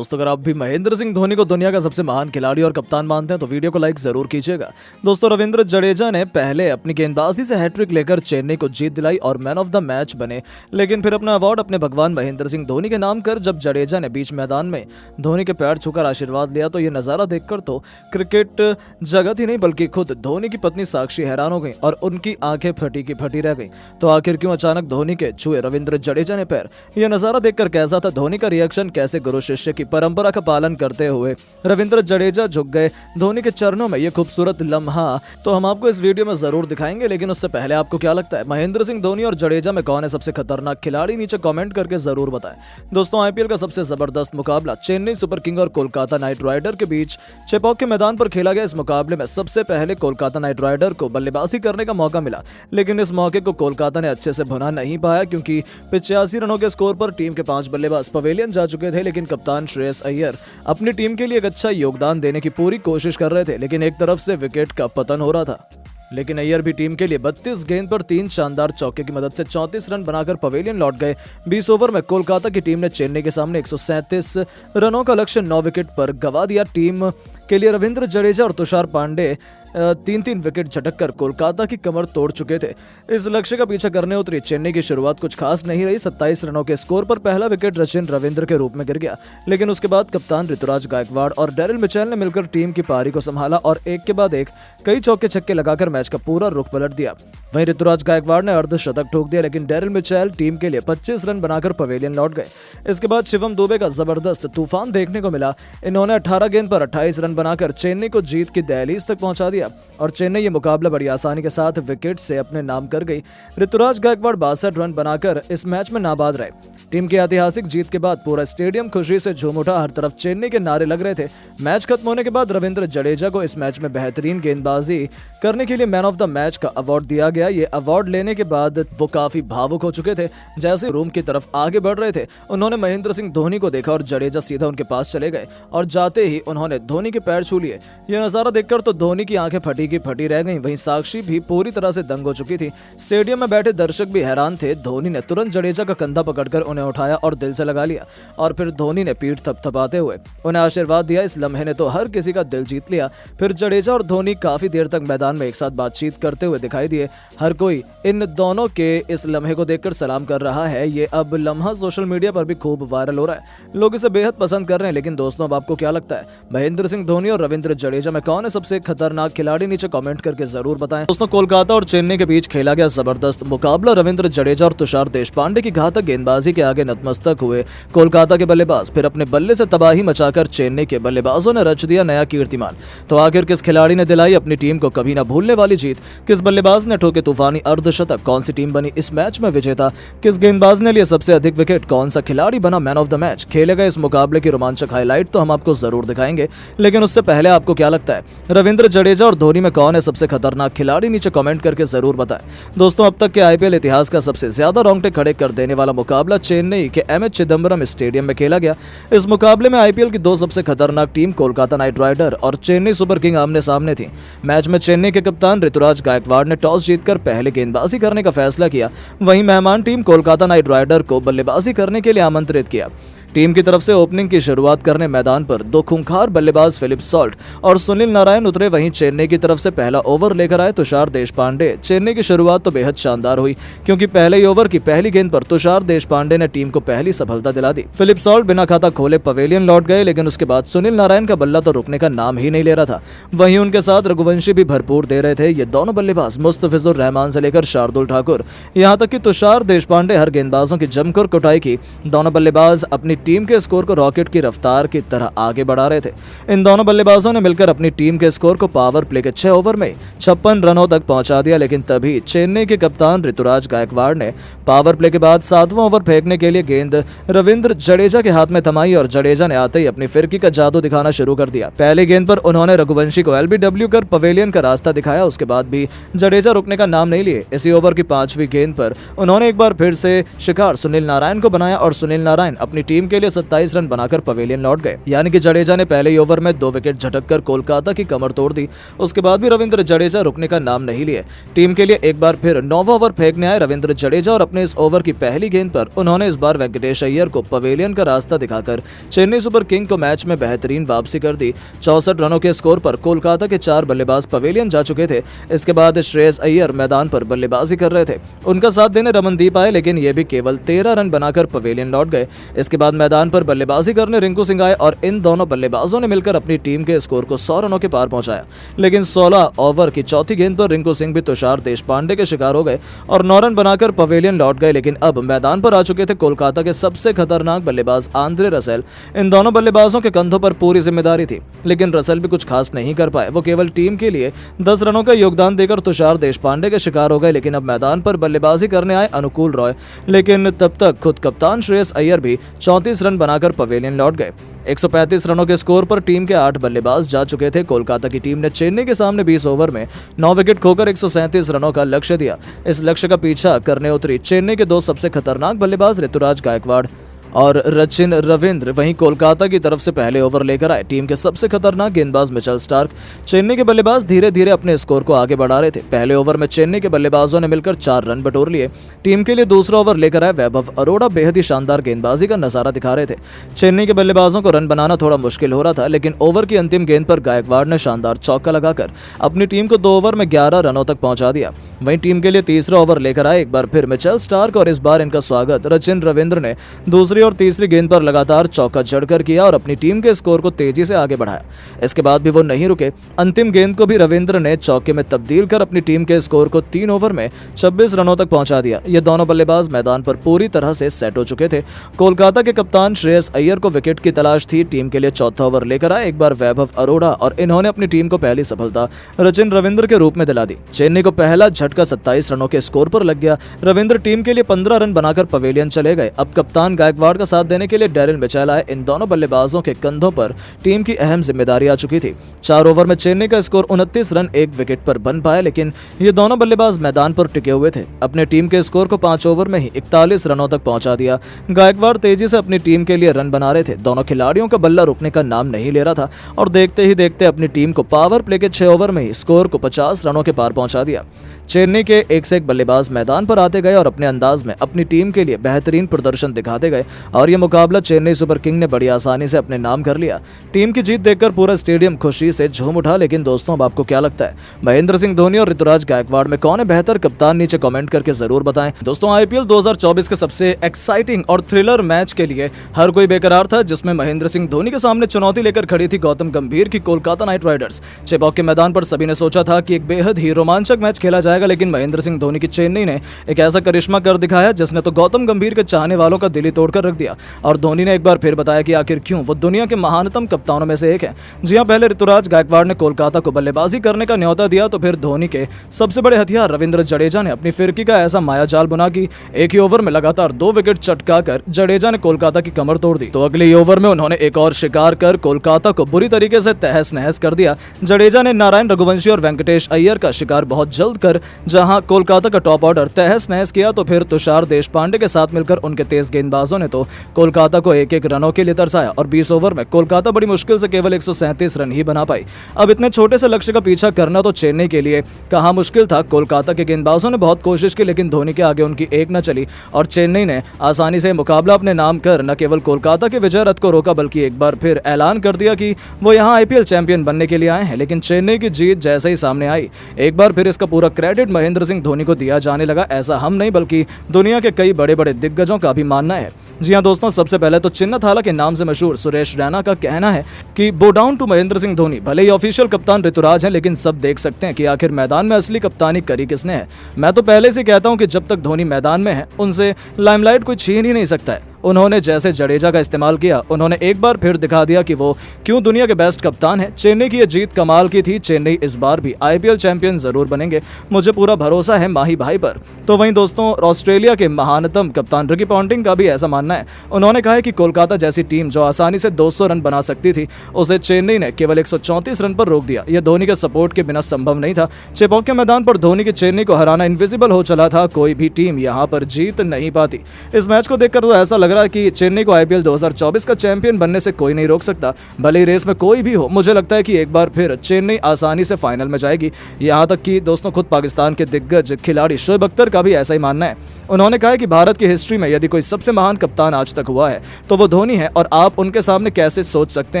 दोस्तों अगर आप भी महेंद्र सिंह धोनी को दुनिया का सबसे महान खिलाड़ी और कप्तान मानते हैं तो वीडियो को लाइक जरूर कीजिएगा। दोस्तों रविंद्र जडेजा ने पहले अपनी गेंदबाजी से हैट्रिक लेकर चेन्नई को जीत दिलाई और मैन ऑफ द मैच बने, लेकिन फिर अपना अवार्ड अपने भगवान महेंद्र सिंह धोनी के नाम कर जब जडेजा ने बीच मैदान में धोनी के पैर छूकर आशीर्वाद लिया तो ये नजारा देखकर तो क्रिकेट जगत ही नहीं बल्कि खुद धोनी की पत्नी साक्षी हैरान हो गई और उनकी आंखें फटी की फटी रह गई। तो आखिर क्यों अचानक धोनी के छुए रविंद्र जडेजा ने पैर? यह नजारा देखकर कैसा था? धोनी का रिएक्शन कैसे? गुरु शिष्य की परंपरा का पालन करते हुए रविंद्र जडेजा झुक गए धोनी के चरणों में। ये खूबसूरत लम्हा तो हम आपको इस वीडियो में जरूर दिखाएंगे, लेकिन उससे पहले आपको क्या लगता है महेंद्र सिंह धोनी और जडेजा में कौन है सबसे खतरनाक खिलाड़ी? नीचे कमेंट करके जरूर बताएं। दोस्तों आईपीएल का सबसे जबरदस्त मुकाबला चेन्नई सुपर किंग और कोलकाता नाइट राइडर के बीच चेपॉक के मैदान पर खेला गया। इस मुकाबले में सबसे पहले कोलकाता नाइट राइडर को बल्लेबाजी करने का मौका मिला, लेकिन इस मौके को कोलकाता ने अच्छे से भुना नहीं पाया क्योंकि 85 रनों के स्कोर पर टीम के 5 बल्लेबाज पवेलियन जा चुके थे। लेकिन कप्तान श्रेयस अय्यर अपनी टीम के लिए एक अच्छा योगदान देने की पूरी कोशिश कर रहे थे, लेकिन एक तरफ से विकेट का पतन हो रहा था। लेकिन अय्यर भी टीम के लिए 32 गेंद पर 3 शानदार चौके की मदद से 34 रन बनाकर पवेलियन लौट गए। 20 ओवर में कोलकाता की टीम ने चेन्नई के सामने 137 रनों का लक्ष्य 9 विकेट पर गंवा दिया। टीम के लिए रविंद्र जडेजा और तुषार पांडे 3-3 विकेट झटककर कोलकाता की कमर तोड़ चुके थे। इस लक्ष्य का पीछा करने उतरी चेन्नई की शुरुआत कुछ खास नहीं रही। 27 रनों के स्कोर पर पहला विकेट सचिन रविंद्र के रूप में गिर गया, लेकिन उसके बाद कप्तान ऋतुराज गायकवाड़ और डेरिल मिचेल ने मिलकर टीम की पारी को संभाला और एक के बाद एक कई चौके छक्के लगाकर मैच का पूरा रुख पलट दिया। वहीं ऋतुराज गायकवाड़ ने अर्धशतक ठोक दिया, लेकिन डेरिल मिचेल टीम के लिए 25 रन बनाकर पवेलियन लौट गए। इसके बाद शिवम दुबे का जबरदस्त तूफान देखने को मिला। इन्होंने 18 गेंद पर 28 रन बनाकर चेन्नई को जीत की दहलीज तक पहुंचा दिया और चेन्नई ये मुकाबला बड़ी आसानी के साथ विकेट से अपने नाम कर गई। ऋतुराज गायकवाड़ 62 रन बनाकर इस मैच में नाबाद रहे। टीम की ऐतिहासिक जीत के बाद पूरा स्टेडियम खुशी से झूम उठा। हर तरफ चेन्नई के नारे लग रहे थे। मैच खत्म होने के बाद रविंद्र जडेजा को इस मैच में बेहतरीन गेंदबाजी करने के लिए मैन ऑफ द मैच का अवार्ड दिया गया। ये अवार्ड लेने के बाद वो काफी भावुक हो चुके थे। जैसे रूम की तरफ आगे बढ़ रहे थे उन्होंने महेंद्र सिंह धोनी को देखा और जडेजा सीधा उनके पास चले गए और जाते ही उन्होंने धोनी के पैर छू लिए। यह नजारा देखकर तो धोनी की आंखें फटी की फटी रह गईं। वहीं साक्षी भी पूरी तरह से दंग हो चुकी थी। स्टेडियम में बैठे दर्शक भी हैरान थे। धोनी ने तुरंत जडेजा का कंधा पकड़कर उन्हें उठाया और दिल से लगा लिया और फिर धोनी ने पीठ थपथपाते हुए उन्हें आशीर्वाद दिया। इस लम्हे ने तो हर किसी का दिल जीत लिया। फिर जडेजा और धोनी काफी देर तक मैदान में एक साथ बातचीत करते हुए दिखाई दिए। हर कोई इन दोनों के इस लम्हे को देखकर सलाम कर रहा है। ये अब लम्हा सोशल मीडिया पर भी खूब वायरल हो रहा है। लोग इसे बेहद पसंद कर रहे हैं। लेकिन दोस्तों अब आपको क्या लगता है महेंद्र सिंह धोनी और रविंद्र जडेजा में कौन है सबसे खतरनाक खिलाड़ी? नीचे कमेंट करके जरूर बताएं। दोस्तों कोलकाता और चेन्नई के बीच खेला गया जबरदस्त मुकाबला रविंद्र जडेजा और तुषार देशपांडे की घातक गेंदबाजी के आगे नतमस्तक हुए कोलकाता के बल्लेबाज। फिर अपने बल्ले से तबाही मचाकर चेन्नई के बल्लेबाजों ने रच दिया नया कीर्तिमान। तो आखिर किस खिलाड़ी ने दिलाई अपनी टीम को कभी न भूलने वाली जीत? किस बल्लेबाज ने ठोके तूफानी अर्धशतक? कौन सी टीम बनी इस मैच में विजेता? किस गेंदबाज ने लिया सबसे अधिक विकेट? कौन सा खिलाड़ी बना मैन ऑफ द मैच? खेले गए इस मुकाबले की रोमांचक हाईलाइट तो हम आपको जरूर दिखाएंगे, लेकिन उससे पहले आपको क्या लगता है रविंद्र जडेजा और धोनी में कौन है सबसे खतरनाक खिलाड़ी? नीचे कमेंट करके जरूर बताएं। दोस्तों अब तक के आईपीएल इतिहास का सबसे ज्यादा रोंगटे खड़े कर देने वाला मुकाबला चेन्नई के एमए चिदंबरम स्टेडियम में खेला गया। इस मुकाबले में आईपीएल की दो सबसे खतरनाक टीम कोलकाता नाइट राइडर और चेन्नई सुपर किंग आमने सामने थी। मैच में चेन्नई के कप्तान ऋतुराज गायकवाड़ ने टॉस जीतकर पहले गेंदबाजी करने का फैसला किया। वहीं मेहमान टीम कोलकाता नाइट राइडर को बल्लेबाजी करने के लिए आमंत्रित किया। टीम की तरफ से ओपनिंग की शुरुआत करने मैदान पर दो खूंखार बल्लेबाज फिलिप सॉल्ट और सुनील नारायण उतरे। वहीं चेन्नई की तरफ से पहला ओवर लेकर आए तुषार देशपांडे। चेन्नई की शुरुआत तो बेहद शानदार हुई क्योंकि पहले ही ओवर की पहली गेंद पर तुषार देशपांडे ने टीम को पहली सफलता दिला दी। फिलिप सॉल्ट बिना खाता खोले पवेलियन लौट गए, लेकिन उसके बाद सुनील नारायण का बल्ला तो रुकने का नाम ही नहीं ले रहा था। वहीं उनके साथ रघुवंशी भी भरपूर दे रहे थे। ये दोनों बल्लेबाज मुस्तफिजुर रहमान से लेकर शार्दुल ठाकुर, यहाँ तक कि तुषार देशपांडे हर गेंदबाजों की जमकर कुटाई की। दोनों बल्लेबाज अपनी टीम के स्कोर को रॉकेट की रफ्तार की तरह आगे बढ़ा रहे थे। इन दोनों बल्लेबाजों ने मिलकर अपनी टीम के स्कोर को पावर प्ले के 6 ओवर में 56 रनों तक पहुंचा दिया। लेकिन तभी चेन्नई के कप्तान ऋतुराज गायकवाड़ ने पावर प्ले के बाद 7वां ओवर फेंकने के लिए गेंद रविंद्र जडेजा के हाथ में थमाई और जडेजा ने आते ही अपनी फिरकी का जादू दिखाना शुरू कर दिया। पहली गेंद पर उन्होंने रघुवंशी को एलबीडब्ल्यू कर पवेलियन का रास्ता दिखाया। उसके बाद भी जडेजा रुकने का नाम नहीं लिए। इसी ओवर की 5वीं गेंद पर उन्होंने एक बार फिर से शिकार सुनील नारायण को बनाया और सुनील नारायण अपनी टीम के लिए 27 रन बनाकर पवेलियन लौट गए। यानी कि जडेजा ने पहले ही ओवर में 2 विकेट झटककर कोलकाता की कमर तोड़ दी। उसके बाद भी रविंद्र जडेजा रुकने का नाम नहीं लिए। टीम के लिए एक बार फिर 9वां ओवर फेंकने आए रविंद्र जडेजा और अपने इस ओवर की पहली गेंद पर उन्होंने इस बार वेंकटेश अय्यर को पवेलियन का रास्ता दिखाकर चेन्नई सुपर किंग को मैच में बेहतरीन वापसी कर दी। 64 रनों के स्कोर पर कोलकाता के 4 बल्लेबाज पवेलियन जा चुके थे। इसके बाद श्रेयस अय्यर मैदान पर बल्लेबाजी कर रहे थे। उनका साथ देने रमनदीप आए, लेकिन ये भी केवल 13 रन बनाकर पवेलियन लौट गए। इसके बाद मैदान पर बल्लेबाजी करने रिंकू सिंह आए और इन दोनों बल्लेबाजों ने मिलकर अपनी टीम के स्कोर को 100 रनों के पार पहुंचाया। लेकिन 16 ओवर की चौथी गेंद पर रिंकू सिंह भी तुषार देशपांडे के शिकार हो गए और 9 रन बनाकर पवेलियन लौट गए। लेकिन अब मैदान पर आ चुके थे कोलकाता के सबसे खतरनाक बल्लेबाज आंद्रे रसेल। इन दोनों बल्लेबाजों के कंधों पर पूरी जिम्मेदारी थी, लेकिन रसेल भी कुछ खास नहीं कर पाए। वो केवल टीम के लिए 10 रनों का योगदान देकर तुषार देशपांडे के शिकार हो गए। लेकिन अब मैदान पर बल्लेबाजी करने आए अनुकूल रॉय, लेकिन तब तक खुद कप्तान श्रेयस अय्यर भी 34 रन बनाकर पवेलियन लौट गए। 135 रनों के स्कोर पर टीम के 8 बल्लेबाज जा चुके थे। कोलकाता की टीम ने चेन्नई के सामने 20 ओवर में 9 विकेट खोकर 137 रनों का लक्ष्य दिया। इस लक्ष्य का पीछा करने उतरी चेन्नई के 2 सबसे खतरनाक बल्लेबाज ऋतुराज गायकवाड़ और सचिन रविंद्र। वहीं कोलकाता की तरफ से पहले ओवर लेकर आए टीम के सबसे खतरनाक गेंदबाज मिचेल स्टार्क। चेन्नई के बल्लेबाज धीरे धीरे अपने स्कोर को आगे बढ़ा रहे थे। पहले ओवर में चेन्नई के बल्लेबाजों ने मिलकर 4 रन बटोर लिए। टीम के लिए दूसरा ओवर लेकर आए वैभव अरोड़ा बेहद ही शानदार गेंदबाजी का नजारा दिखा रहे थे। चेन्नई के बल्लेबाजों को रन बनाना थोड़ा मुश्किल हो रहा था, लेकिन ओवर की अंतिम गेंद पर गायकवाड़ ने शानदार चौका लगाकर अपनी टीम को 2 ओवर में 11 रनों तक पहुंचा दिया। वहीं टीम के लिए तीसरा ओवर लेकर आए एक बार फिर मिचेल स्टार्क और इस बार इनका स्वागत सचिन रविंद्र ने दूसरी और तीसरी गेंद पर लगातार चौका जड़कर किया और अपनी टीम के स्कोर को तेजी से आगे बढ़ाया। इसके बाद भी वो नहीं रुके। अंतिम गेंद को भी रविंद्र ने चौके में तब्दील कर अपनी टीम के स्कोर को 3 ओवर में 26 रनों तक पहुंचा दिया। ये दोनों बल्लेबाज मैदान पर पूरी तरह से सेट हो चुके थे। कोलकाता के कप्तान श्रेयस अय्यर को विकेट की तलाश थी। टीम के लिए चौथा ओवर लेकर आए एक बार वैभव अरोड़ा और इन्होंने अपनी टीम को पहली सफलता सचिन रविंद्र के रूप में दिला दी। चेन्नई को पहला झटका 27 रनों के स्कोर पर लग गया। रविंद्र टीम के लिए 15 रन बनाकर पवेलियन चले गए। अब कप्तान गायकवाड़ का साथ देने के लिए डेरिन मिचेल आए। इन दोनों बल्लेबाजों के कंधों पर टीम की अहम जिम्मेदारी आ चुकी थी। 4 ओवर में चेन्नई का स्कोर 29 रन 1 विकेट पर बन पाया, लेकिन ये दोनों बल्लेबाज मैदान पर टिके हुए थे। अपने टीम के स्कोर को 5 ओवर में ही 41 रनों तक पहुंचा दिया। गायकवाड़ तेजी से अपनी टीम के लिए रन बना रहे थे। दोनों खिलाड़ियों का बल्ला रुकने का नाम नहीं ले रहा था और देखते ही देखते अपनी टीम को पावर प्ले के 6 ओवर में ही स्कोर को 50 रनों के पार पहुंचा दिया। चेन्नई के एक से एक बल्लेबाज मैदान पर आते गए और अपने अंदाज में अपनी टीम के लिए बेहतरीन प्रदर्शन दिखाते गए और यह मुकाबला चेन्नई सुपर किंग ने बड़ी आसानी से अपने नाम कर लिया। टीम की जीत देखकर पूरा स्टेडियम खुशी से झूम उठा। लेकिन दोस्तों, अब आपको क्या लगता है, महेंद्र सिंह धोनी और ऋतुराज गायकवाड़ में कौन है बेहतर कप्तान? नीचे कमेंट करके जरूर बताएं। दोस्तों, आईपीएल 2024 के सबसे एक्साइटिंग और थ्रिलर मैच के लिए हर कोई बेकरार था, जिसमें महेंद्र सिंह धोनी के सामने चुनौती लेकर खड़ी थी गौतम गंभीर की कोलकाता नाइट राइडर्स। चेपॉक के मैदान पर सभी ने सोचा था कि एक बेहद ही रोमांचक मैच खेला जाएगा, लेकिन महेंद्र सिंह धोनी की चेन्नई ने एक ऐसा करिश्मा कर दिखाया जिसने तो गौतम गंभीर के चाहने वालों का दिल ही तोड़कर रख दिया। और धोनी ने एक बार फिर बताया कि आखिर क्यों वो दुनिया के महानतम कप्तानों में से एक है। जी हां, पहले ऋतुराज गायकवाड़ ने कोलकाता को बल्लेबाजी करने का न्योता दिया, तो फिर धोनी के सबसे बड़े हथियार रविंद्र जडेजा ने अपनी फिरकी का ऐसा मायाजाल बुना कि एक ही ओवर में लगातार 2 विकेट चटकाकर जडेजा ने कोलकाता की कमर तोड़ दी। तो अगले ही ओवर में उन्होंने एक और शिकार कर कोलकाता को बुरी तरीके से तहस नहस कर दिया। जडेजा ने नारायण रघुवंशी और वेंकटेश अय्यर का शिकार बहुत जल्द कर जहां कोलकाता का टॉप ऑर्डर तहस नहस किया, तो फिर तुषार देशपांडे के साथ मिलकर उनके तेज गेंदबाजों ने तो कोलकाता को एक एक रनों के लिए तरसाया और 20 ओवर में कोलकाता बड़ी मुश्किल से केवल 137 रन ही बना पाई। अब इतने छोटे से लक्ष्य का पीछा करना तो चेन्नई के लिए कहां मुश्किल था। कोलकाता के गेंदबाजों ने बहुत कोशिश की, लेकिन धोनी के आगे उनकी एक न चली और चेन्नई ने आसानी से मुकाबला अपने नाम कर न केवल कोलकाता के विजय रथ को रोका, बल्कि एक बार फिर ऐलान कर दिया कि वो यहां आईपीएल चैंपियन बनने के लिए आए हैं। लेकिन चेन्नई की जीत जैसे ही सामने आई, एक बार फिर इसका पूरा क्रेडिट महेंद्र सिंह धोनी को दिया जाने लगा। ऐसा हम नहीं बल्कि दुनिया के कई बड़े बड़े दिग्गजों का भी मानना है। जी हां दोस्तों, सबसे पहले तो चिन्ह थाला के नाम से मशहूर सुरेश रैना का कहना है कि bow down to Mahendra Singh Dhoni. भले ही ऑफिशियल कप्तान ऋतुराज है, लेकिन सब देख सकते हैं कि आखिर मैदान में असली कप्तानी करी किसने है। मैं तो पहले से कहता हूं कि जब तक धोनी मैदान में है, उनसे लाइमलाइट कोई छीन ही नहीं सकता है। उन्होंने जैसे जडेजा का इस्तेमाल किया, उन्होंने एक बार फिर दिखा दिया कि वो क्यों दुनिया के बेस्ट कप्तान है। चेन्नई की ये जीत कमाल की थी। चेन्नई इस बार भी आईपीएल चैंपियन जरूर बनेंगे, मुझे पूरा भरोसा है माही भाई पर। तो वहीं दोस्तों, ऑस्ट्रेलिया के महानतम कप्तान रिकी पॉन्टिंग का भी ऐसा मानना है। उन्होंने कहा है कि कोलकाता जैसी टीम जो आसानी से 200 रन बना सकती थी, उसे चेन्नई ने केवल 134 रन पर रोक दिया। यह धोनी के सपोर्ट के बिना संभव नहीं था। चेपॉक के मैदान पर धोनी की चेन्नई को हराना इनविजिबल हो चला था। कोई भी टीम यहाँ पर जीत नहीं पाती। इस मैच को देखकर तो ऐसा लगा लग रहा है कि चेन्नई को आईपीएल 2024 का चैंपियन बनने से कोई नहीं रोक सकता, भले ही रेस में कोई भी हो। मुझे लगता है कि एक बार फिर चेन्नई आसानी से फाइनल में जाएगी। यहाँ तक कि दोस्तों खुद पाकिस्तान के दिग्गज खिलाड़ी शोएब अख्तर का भी ऐसा ही मानना है। उन्होंने कहा है कि भारत की हिस्ट्री में यदि कोई सबसे महान कप्तान आज तक हुआ है तो वो धोनी है, और आप उनके सामने कैसे सोच सकते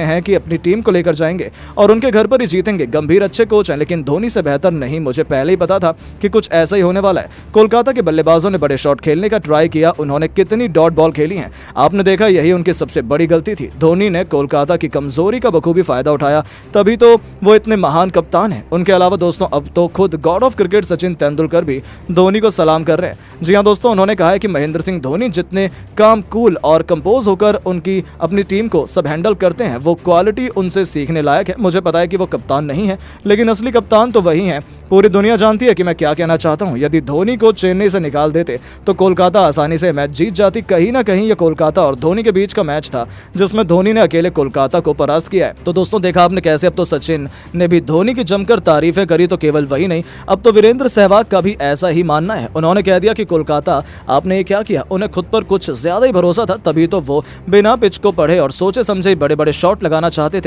हैं कि अपनी टीम को लेकर जाएंगे और उनके घर पर ही जीतेंगे। गंभीर अच्छे कोच हैं लेकिन धोनी से बेहतर नहीं, मुझे पहले ही पता था कि कुछ ऐसा ही होने वाला है। कोलकाता के बल्लेबाजों ने बड़े शॉट खेलने का ट्राई किया, उन्होंने कितनी डॉट बॉल खेली हैं आपने देखा, यही उनकी सबसे बड़ी गलती थी। धोनी ने कोलकाता की कमजोरी का बखूबी फायदा उठाया, तभी तो वो इतने महान कप्तान हैं। उनके अलावा दोस्तों अब तो खुद God of cricket Sachin Tendulkar भी धोनी को सलाम कर रहे हैं। जी हाँ दोस्तों, उन्होंने कहा है कि महेंद्र सिंह धोनी जितने काम, कूल और कंपोज होकर उनकी अपनी टीम को सब हैंडल करते हैं, वो क्वालिटी उनसे सीखने लायक है। मुझे पता है कि वो कप्तान नहीं है लेकिन असली कप्तान तो वही है। पूरी दुनिया जानती है कि मैं क्या कहना चाहता हूं। यदि धोनी को चेन्नई से निकाल देते तो कोलकाता आसानी से मैच जीत जाती। कहीं ना कहीं ये कोलकाता और धोनी के बीच का मैच था जिसमें धोनी ने अकेले कोलकाता को परास्त किया है। तो दोस्तों देखा आपने कैसे अब तो सचिन ने भी धोनी की जमकर तारीफें करी, तो केवल वही नहीं, अब तो वीरेंद्र सहवाग का भी ऐसा ही मानना है। उन्होंने कह दिया कि कोलकाता आपने ये क्या किया, उन्हें खुद पर कुछ ज्यादा ही भरोसा था, तभी तो वो बिना पिच को पढ़े और सोचे समझे बड़े बड़े शॉट लगाना चाहते थे।